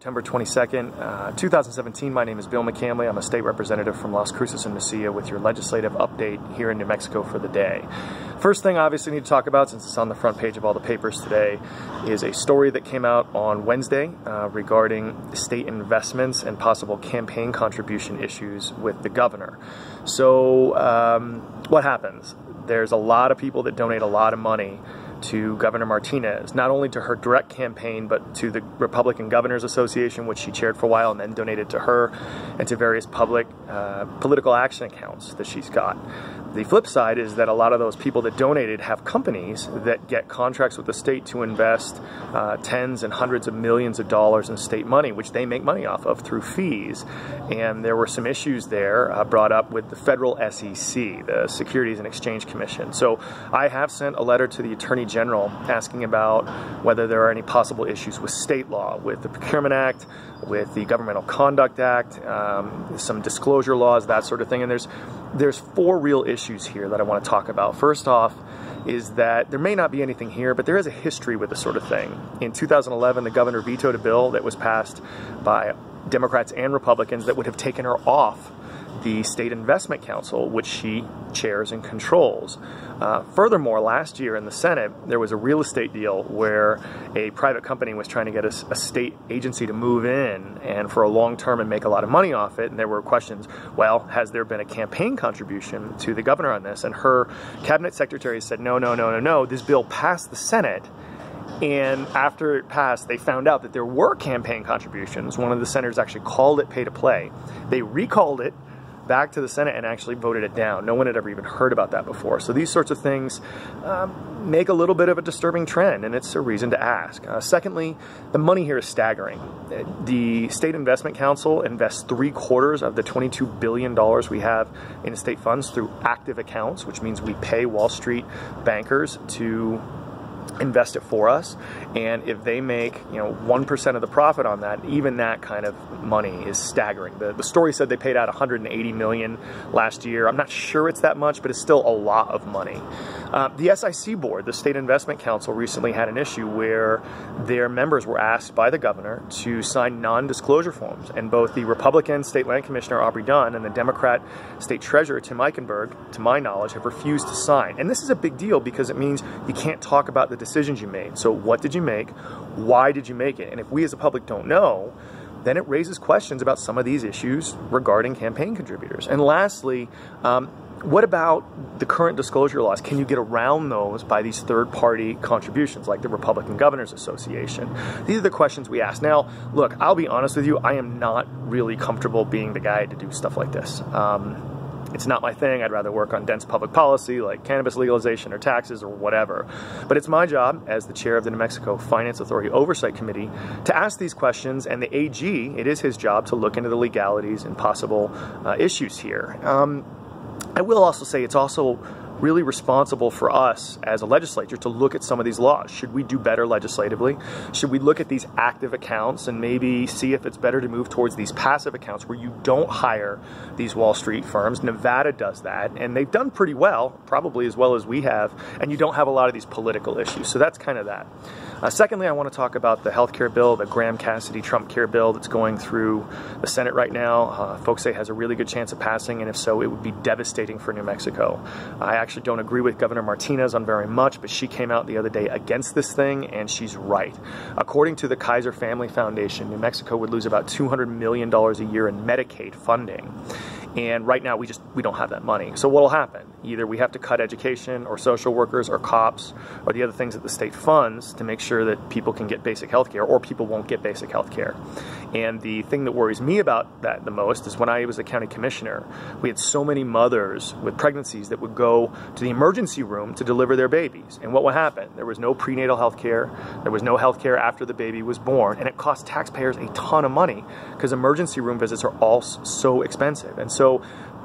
September 22nd, 2017. My name is Bill McCamley. I'm a state representative from Las Cruces and Mesilla with your legislative update here in New Mexico for the day. First thing I obviously need to talk about, since it's on the front page of all the papers today, is a story that came out on Wednesday regarding state investments and possible campaign contribution issues with the governor. So what happens? There's a lot of people that donate a lot of money to Governor Martinez, not only to her direct campaign, but to the Republican Governors Association, which she chaired for a while, and then donated to her, and to various public political action accounts that she's got. The flip side is that a lot of those people that donated have companies that get contracts with the state to invest tens and hundreds of millions of dollars in state money, which they make money off of through fees. And there were some issues there brought up with the federal SEC, the Securities and Exchange Commission. So I have sent a letter to the Attorney General asking about whether there are any possible issues with state law, with the Procurement Act, with the Governmental Conduct Act, some disclosure laws, that sort of thing. And there's four real issues here that I want to talk about. First off is that there may not be anything here, but there is a history with this sort of thing. In 2011, the governor vetoed a bill that was passed by Democrats and Republicans that would have taken her off the State Investment Council, which she chairs and controls. Furthermore, last year in the Senate, there was a real estate deal where a private company was trying to get a state agency to move in and for a long term and make a lot of money off it. And there were questions, well, has there been a campaign contribution to the governor on this? And her cabinet secretary said, no, this bill passed the Senate. And after it passed, they found out that there were campaign contributions. One of the senators actually called it pay to play. They recalled it back to the Senate and actually voted it down. No one had ever even heard about that before. So these sorts of things make a little bit of a disturbing trend, and it's a reason to ask. Secondly, the money here is staggering. The State Investment Council invests 3/4 of the $22 billion we have in state funds through active accounts, which means we pay Wall Street bankers to invest it for us, and if they make 1% of the profit on that, even that kind of money is staggering. The story said they paid out $180 million last year. I'm not sure it's that much, but it's still a lot of money. The SIC board, the State Investment Council, recently had an issue where their members were asked by the governor to sign non-disclosure forms, and both the Republican State Land Commissioner Aubrey Dunn and the Democrat State Treasurer Tim Eichenberg, to my knowledge, have refused to sign. And this is a big deal because it means you can't talk about the decisions you made. So what did you make? Why did you make it? And if we as a public don't know, then it raises questions about some of these issues regarding campaign contributors. And lastly, what about the current disclosure laws? Can you get around those by these third-party contributions like the Republican Governors Association? These are the questions we ask. Now, look, I'll be honest with you, I am not really comfortable being the guy to do stuff like this. It's not my thing. I'd rather work on dense public policy like cannabis legalization or taxes or whatever. But it's my job as the chair of the New Mexico Finance Authority Oversight Committee to ask these questions, and the AG, it is his job to look into the legalities and possible issues here. I will also say it's also really responsible for us as a legislature to look at some of these laws. Should we do better legislatively? Should we look at these active accounts and maybe see if it's better to move towards these passive accounts where you don't hire these Wall Street firms? Nevada does that, and they've done pretty well, probably as well as we have, and you don't have a lot of these political issues. So that's kind of that. Secondly, I want to talk about the healthcare bill, the Graham-Cassidy Trumpcare bill that's going through the Senate right now. Folks say it has a really good chance of passing, and if so, it would be devastating for New Mexico. I actually don't agree with Governor Martinez on very much, but she came out the other day against this thing, and she's right. According to the Kaiser Family Foundation, New Mexico would lose about $200 million a year in Medicaid funding. And right now, we don't have that money. So what will happen? Either we have to cut education or social workers or cops or the other things that the state funds to make sure that people can get basic health care, or people won't get basic health care. And the thing that worries me about that the most is when I was a county commissioner, we had so many mothers with pregnancies that would go to the emergency room to deliver their babies. And what would happen? There was no prenatal health care, there was no health care after the baby was born, and it cost taxpayers a ton of money because emergency room visits are all so expensive. And so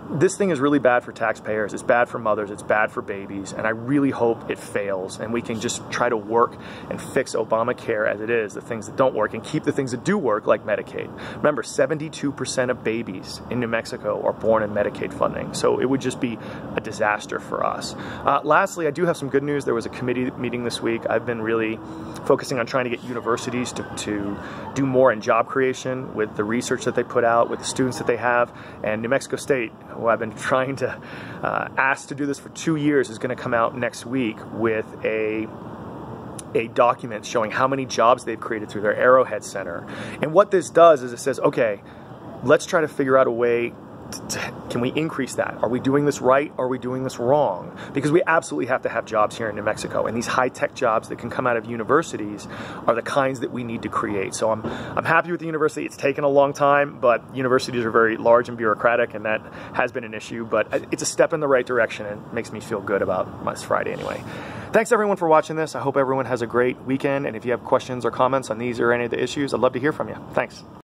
This thing is really bad for taxpayers, it's bad for mothers, it's bad for babies, and I really hope it fails and we can just try to work and fix Obamacare as it is, the things that don't work, and keep the things that do work, like Medicaid. Remember, 72% of babies in New Mexico are born in Medicaid funding, so it would just be a disaster for us. Lastly, I do have some good news. There was a committee meeting this week. I've been really focusing on trying to get universities to do more in job creation with the research that they put out, with the students that they have, and New Mexico State, who I've been trying to ask to do this for 2 years, is going to come out next week with a document showing how many jobs they've created through their Arrowhead Center. And what this does is it says, okay, let's try to figure out a way can we increase that? Are we doing this right? Are we doing this wrong? Because we absolutely have to have jobs here in New Mexico, and these high-tech jobs that can come out of universities are the kinds that we need to create. So I'm happy with the university. It's taken a long time, but universities are very large and bureaucratic, and that has been an issue, but it's a step in the right direction and makes me feel good about this Friday anyway. Thanks everyone for watching this. I hope everyone has a great weekend, and if you have questions or comments on these or any of the issues, I'd love to hear from you. Thanks.